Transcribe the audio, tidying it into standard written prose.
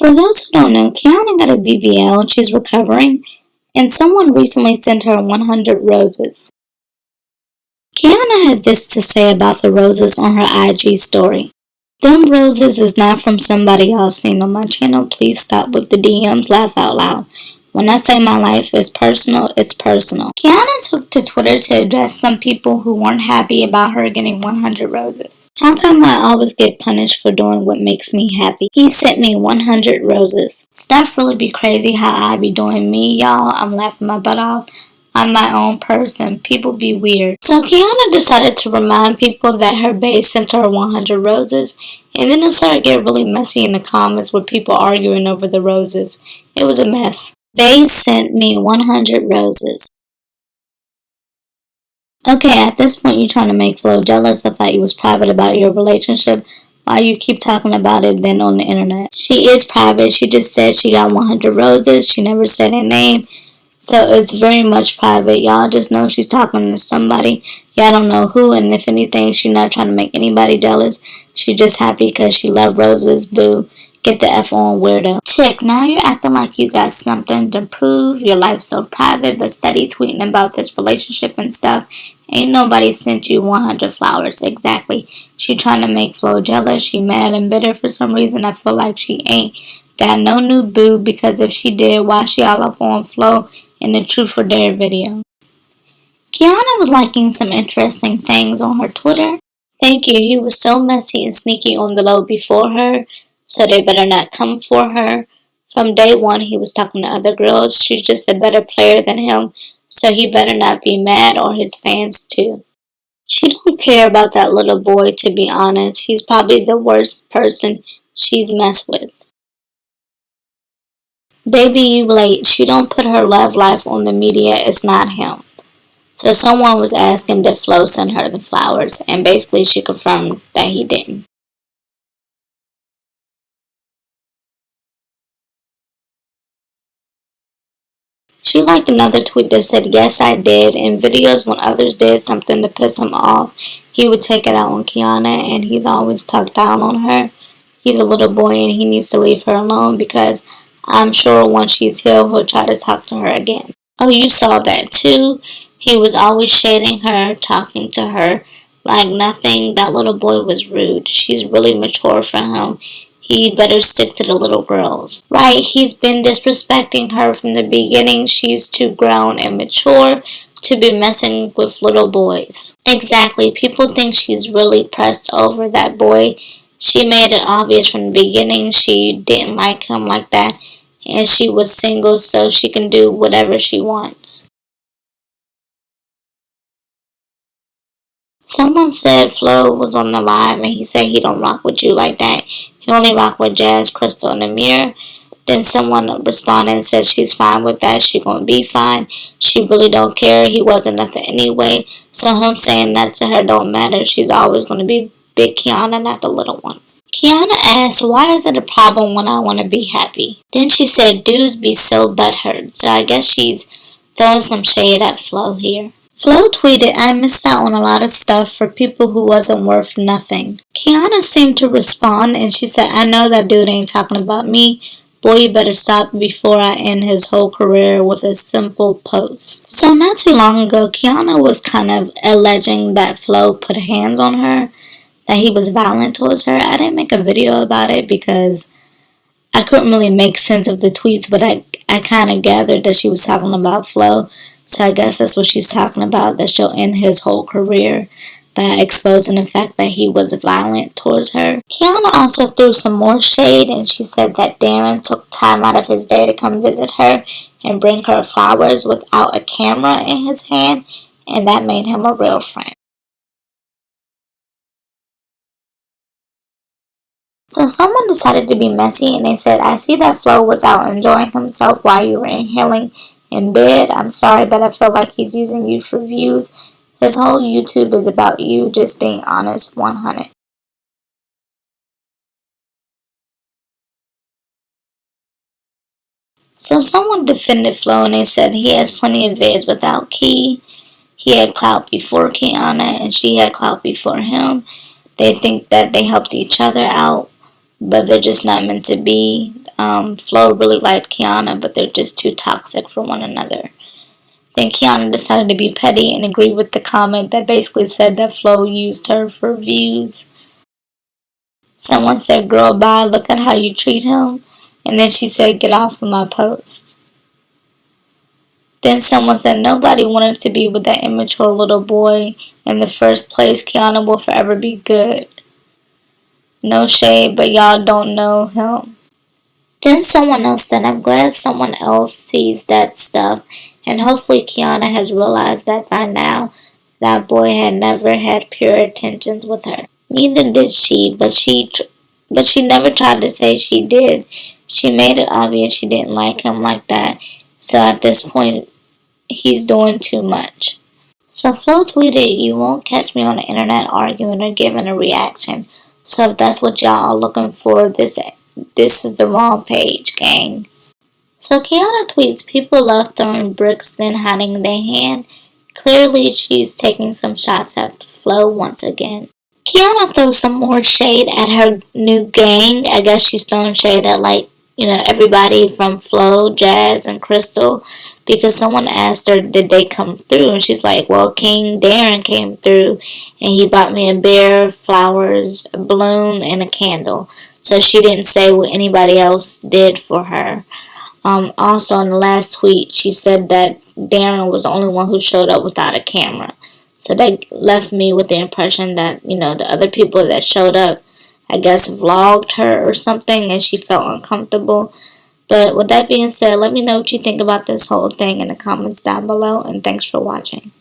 For those who don't know, Kiana got a BBL and she's recovering, and someone recently sent her 100 roses. Kiana had this to say about the roses on her IG story. Them roses is not from somebody else seen on my channel. Please stop with the DMs, laugh out loud. When I say my life is personal, it's personal. Kiana took to Twitter to address some people who weren't happy about her getting 100 roses. How come I always get punished for doing what makes me happy? He sent me 100 roses. Stuff really be crazy how I be doing me, y'all. I'm laughing my butt off. I'm my own person. People be weird. So Kiana decided to remind people that her bae sent her 100 roses, and then it started getting really messy in the comments with people arguing over the roses. It was a mess. Bae sent me 100 roses. Okay, at this point you're trying to make Flo jealous. I thought you was private about your relationship. Why you keep talking about it then on the internet? She is private. She just said she got 100 roses. She never said her name. So it's very much private. Y'all just know she's talking to somebody. Y'all don't know who, and if anything, she's not trying to make anybody jealous. She's just happy because she loves roses. Boo. Get the F on, weirdo. Chick, now you're acting like you got something to prove. Your life's so private, but steady tweeting about this relationship and stuff. Ain't nobody sent you 100 flowers. Exactly. She trying to make Flo jealous. She mad and bitter for some reason. I feel like she ain't got no new boo, because if she did, why she all up on Flo in the Truth or Dare video? Kiana was liking some interesting things on her Twitter. Thank you. He was so messy and sneaky on the low before her, so they better not come for her. From day one, he was talking to other girls. She's just a better player than him, so he better not be mad, or his fans too. She don't care about that little boy, to be honest. He's probably the worst person she's messed with. Baby, you late. She don't put her love life on the media. It's not him. So someone was asking did Flo send her the flowers, and basically she confirmed that he didn't. She liked another tweet that said, yes, I did. In videos when others did something to piss him off, he would take it out on Kiana, and he's always talked down on her. He's a little boy and he needs to leave her alone, because I'm sure once she's healed, he'll try to talk to her again. Oh, you saw that too? He was always shading her, talking to her like nothing. That little boy was rude. She's really mature for him. He better stick to the little girls. Right, he's been disrespecting her from the beginning. She's too grown and mature to be messing with little boys. Exactly. People think she's really pressed over that boy. She made it obvious from the beginning she didn't like him like that, and she was single so she can do whatever she wants. Someone said Flo was on the live and he said he don't rock with you like that. He only rock with Jazz, Crystal, and Amir. Then someone responded and said she's fine with that. She gonna be fine. She really don't care. He wasn't nothing anyway. So him saying that to her don't matter. She's always gonna be big Kiana, not the little one. Kiana asked, why is it a problem when I want to be happy? Then she said, dudes be so butthurt. So I guess she's throwing some shade at Flo here. Flo tweeted, I missed out on a lot of stuff for people who wasn't worth nothing. Kiana seemed to respond and she said, I know that dude ain't talking about me. Boy, you better stop before I end his whole career with a simple post. So not too long ago, Kiana was kind of alleging that Flo put hands on her, that he was violent towards her. I didn't make a video about it because I couldn't really make sense of the tweets, but I kind of gathered that she was talking about Flo. So I guess that's what she's talking about, that she'll end his whole career by exposing the fact that he was violent towards her. Kiana also threw some more shade, and she said that Darren took time out of his day to come visit her and bring her flowers without a camera in his hand, and that made him a real friend. So someone decided to be messy and they said, I see that Flo was out enjoying himself while you were inhaling in bed. I'm sorry, but I feel like he's using you for views. His whole YouTube is about you just being honest 100. So someone defended Flo and they said he has plenty of vids without Key. He had Clout before Kiana and she had Clout before him. They think that they helped each other out, but they're just not meant to be. Flo really liked Kiana, but they're just too toxic for one another. Then Kiana decided to be petty and agreed with the comment that basically said that Flo used her for views. Someone said, "Girl, bye, look at how you treat him." And then she said, "Get off of my post." Then someone said, "Nobody wanted to be with that immature little boy in the first place. Kiana will forever be good. No shade, but y'all don't know him." Then someone else said, "I'm glad someone else sees that stuff, and hopefully Kiana has realized that by now that boy had never had pure intentions with her." Neither did she, but she never tried to say she did. She made it obvious she didn't like him like that. So at this point, he's doing too much. So Flo tweeted, "You won't catch me on the internet arguing or giving a reaction. So if that's what y'all are looking for, this is the wrong page, gang." So Kiana tweets, "People love throwing bricks then hiding their hand." Clearly she's taking some shots at Flo once again. Kiana throws some more shade at her new gang. I guess she's throwing shade at everybody from Flo, Jazz, and Crystal, because someone asked her did they come through, and she's like, "Well, KINGDARYN came through and he bought me a bear, flowers, a balloon, and a candle." So she didn't say what anybody else did for her. Also in the last tweet, she said that Darren was the only one who showed up without a camera. So that left me with the impression that, the other people that showed up, I guess, vlogged her or something and she felt uncomfortable. But with that being said, let me know what you think about this whole thing in the comments down below, and thanks for watching.